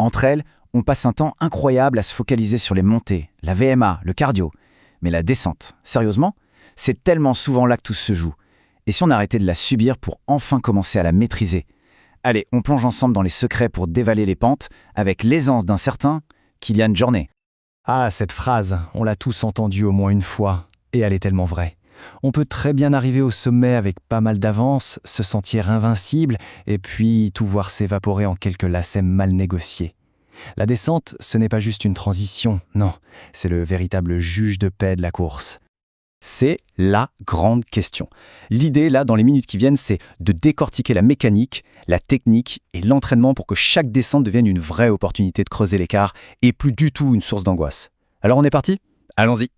Entre elles, on passe un temps incroyable à se focaliser sur les montées, la VMA, le cardio. Mais la descente, sérieusement, c'est tellement souvent là que tout se joue. Et si on arrêtait de la subir pour enfin commencer à la maîtriser? Allez, on plonge ensemble dans les secrets pour dévaler les pentes avec l'aisance d'un certain Kilian Jornet. Ah, cette phrase, on l'a tous entendue au moins une fois, et elle est tellement vraie. On peut très bien arriver au sommet avec pas mal d'avance, se sentir invincible, et puis tout voir s'évaporer en quelques lacets mal négociés. La descente, ce n'est pas juste une transition, non, c'est le véritable juge de paix de la course. C'est la grande question. L'idée, là, dans les minutes qui viennent, c'est de décortiquer la mécanique, la technique et l'entraînement pour que chaque descente devienne une vraie opportunité de creuser l'écart et plus du tout une source d'angoisse. Alors on est parti? Allons-y.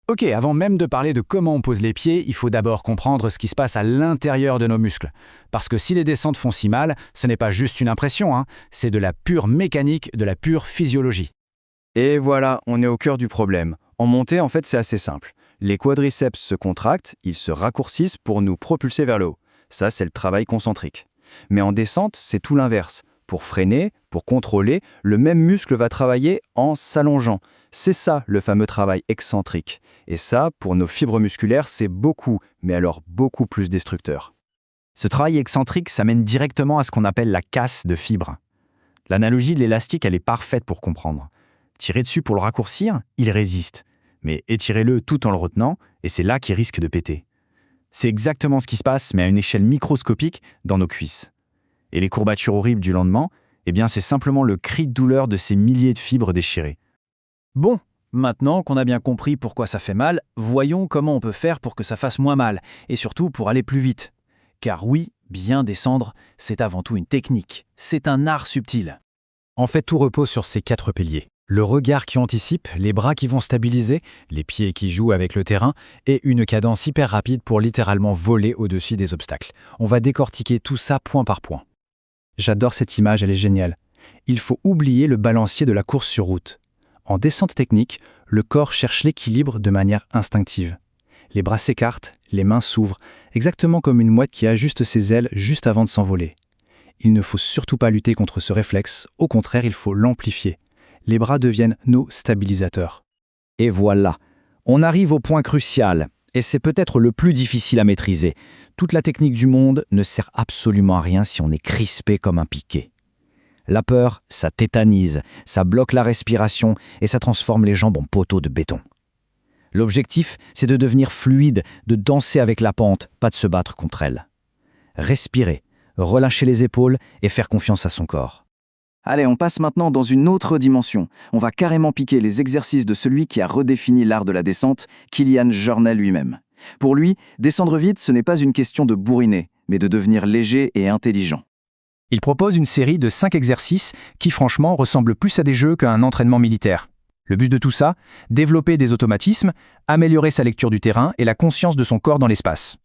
Ok, avant même de parler de comment on pose les pieds, il faut d'abord comprendre ce qui se passe à l'intérieur de nos muscles. Parce que si les descentes font si mal, ce n'est pas juste une impression, c'est de la pure mécanique, de la pure physiologie. Et voilà, on est au cœur du problème. En montée, en fait, c'est assez simple. Les quadriceps se contractent, ils se raccourcissent pour nous propulser vers le haut. Ça, c'est le travail concentrique. Mais en descente, c'est tout l'inverse. Pour freiner, pour contrôler, le même muscle va travailler en s'allongeant. C'est ça, le fameux travail excentrique. Et ça, pour nos fibres musculaires, c'est beaucoup, mais alors beaucoup plus destructeur. Ce travail excentrique, ça mène directement à ce qu'on appelle la casse de fibres. L'analogie de l'élastique, elle est parfaite pour comprendre. Tirez dessus pour le raccourcir, il résiste. Mais étirez-le tout en le retenant, et c'est là qu'il risque de péter. C'est exactement ce qui se passe, mais à une échelle microscopique, dans nos cuisses. Et les courbatures horribles du lendemain, eh bien c'est simplement le cri de douleur de ces milliers de fibres déchirées. Bon, maintenant qu'on a bien compris pourquoi ça fait mal, voyons comment on peut faire pour que ça fasse moins mal, et surtout pour aller plus vite. Car oui, bien descendre, c'est avant tout une technique, c'est un art subtil. En fait, tout repose sur ces 4 piliers. Le regard qui anticipe, les bras qui vont stabiliser, les pieds qui jouent avec le terrain et une cadence hyper rapide pour littéralement voler au-dessus des obstacles. On va décortiquer tout ça point par point. J'adore cette image, elle est géniale. Il faut oublier le balancier de la course sur route. En descente technique, le corps cherche l'équilibre de manière instinctive. Les bras s'écartent, les mains s'ouvrent, exactement comme une mouette qui ajuste ses ailes juste avant de s'envoler. Il ne faut surtout pas lutter contre ce réflexe, au contraire, il faut l'amplifier. Les bras deviennent nos stabilisateurs. Et voilà, on arrive au point crucial, et c'est peut-être le plus difficile à maîtriser. Toute la technique du monde ne sert absolument à rien si on est crispé comme un piquet. La peur, ça tétanise, ça bloque la respiration et ça transforme les jambes en poteaux de béton. L'objectif, c'est de devenir fluide, de danser avec la pente, pas de se battre contre elle. Respirer, relâcher les épaules et faire confiance à son corps. Allez, on passe maintenant dans une autre dimension. On va carrément piquer les exercices de celui qui a redéfini l'art de la descente, Kilian Jornet lui-même. Pour lui, descendre vite, ce n'est pas une question de bourriner, mais de devenir léger et intelligent. Il propose une série de 5 exercices qui franchement ressemblent plus à des jeux qu'à un entraînement militaire. Le but de tout ça, développer des automatismes, améliorer sa lecture du terrain et la conscience de son corps dans l'espace.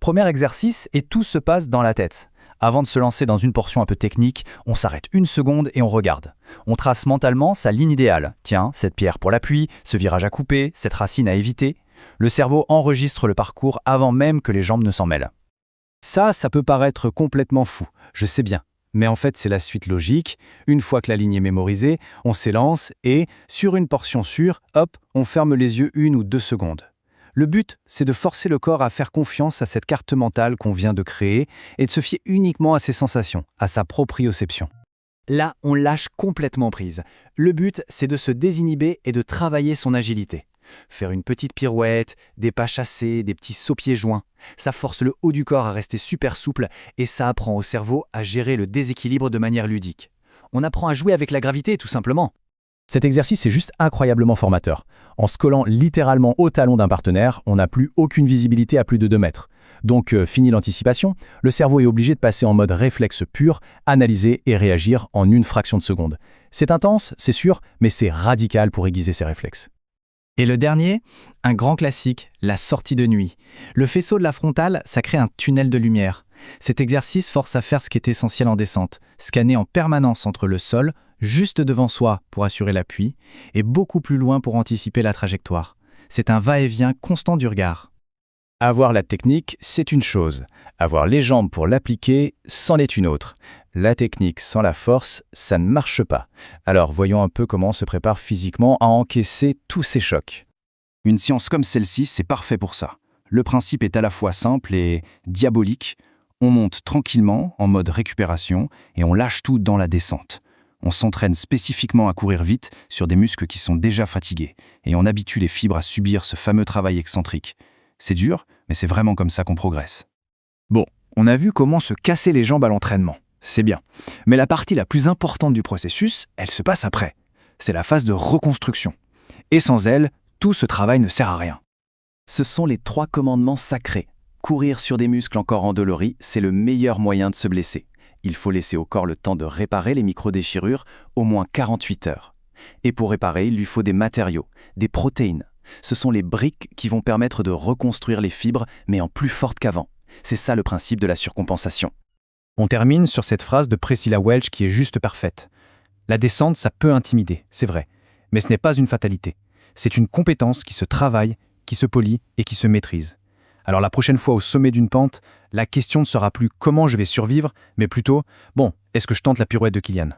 Premier exercice, et tout se passe dans la tête. Avant de se lancer dans une portion un peu technique, on s'arrête une seconde et on regarde. On trace mentalement sa ligne idéale. Tiens, cette pierre pour l'appui, ce virage à couper, cette racine à éviter. Le cerveau enregistre le parcours avant même que les jambes ne s'en mêlent. Ça peut paraître complètement fou, je sais bien. Mais en fait, c'est la suite logique. Une fois que la ligne est mémorisée, on s'élance et, sur une portion sûre, hop, on ferme les yeux 1 ou 2 secondes. Le but, c'est de forcer le corps à faire confiance à cette carte mentale qu'on vient de créer et de se fier uniquement à ses sensations, à sa proprioception. Là, on lâche complètement prise. Le but, c'est de se désinhiber et de travailler son agilité. Faire une petite pirouette, des pas chassés, des petits sauts pieds joints. Ça force le haut du corps à rester super souple et ça apprend au cerveau à gérer le déséquilibre de manière ludique. On apprend à jouer avec la gravité, tout simplement. Cet exercice est juste incroyablement formateur. En se collant littéralement au talon d'un partenaire, on n'a plus aucune visibilité à plus de 2 mètres. Donc, fini l'anticipation, le cerveau est obligé de passer en mode réflexe pur, analyser et réagir en une fraction de seconde. C'est intense, c'est sûr, mais c'est radical pour aiguiser ses réflexes. Et le dernier, un grand classique, la sortie de nuit. Le faisceau de la frontale, ça crée un tunnel de lumière. Cet exercice force à faire ce qui est essentiel en descente, scanner en permanence entre le sol, juste devant soi pour assurer l'appui, et beaucoup plus loin pour anticiper la trajectoire. C'est un va-et-vient constant du regard. Avoir la technique, c'est une chose. Avoir les jambes pour l'appliquer, c'en est une autre. La technique sans la force, ça ne marche pas. Alors voyons un peu comment on se prépare physiquement à encaisser tous ces chocs. Une science comme celle-ci, c'est parfait pour ça. Le principe est à la fois simple et diabolique. On monte tranquillement, en mode récupération, et on lâche tout dans la descente. On s'entraîne spécifiquement à courir vite sur des muscles qui sont déjà fatigués, et on habitue les fibres à subir ce fameux travail excentrique. C'est dur, mais c'est vraiment comme ça qu'on progresse. Bon, on a vu comment se casser les jambes à l'entraînement. C'est bien. Mais la partie la plus importante du processus, elle se passe après. C'est la phase de reconstruction. Et sans elle, tout ce travail ne sert à rien. Ce sont les 3 commandements sacrés. Courir sur des muscles encore endoloris, c'est le meilleur moyen de se blesser. Il faut laisser au corps le temps de réparer les micro-déchirures, au moins 48 heures. Et pour réparer, il lui faut des matériaux, des protéines. Ce sont les briques qui vont permettre de reconstruire les fibres, mais en plus fortes qu'avant. C'est ça le principe de la surcompensation. On termine sur cette phrase de Priscilla Welch qui est juste parfaite. La descente, ça peut intimider, c'est vrai, mais ce n'est pas une fatalité. C'est une compétence qui se travaille, qui se polit et qui se maîtrise. Alors la prochaine fois au sommet d'une pente, la question ne sera plus comment je vais survivre, mais plutôt, bon, est-ce que je tente la pirouette de Kilian ?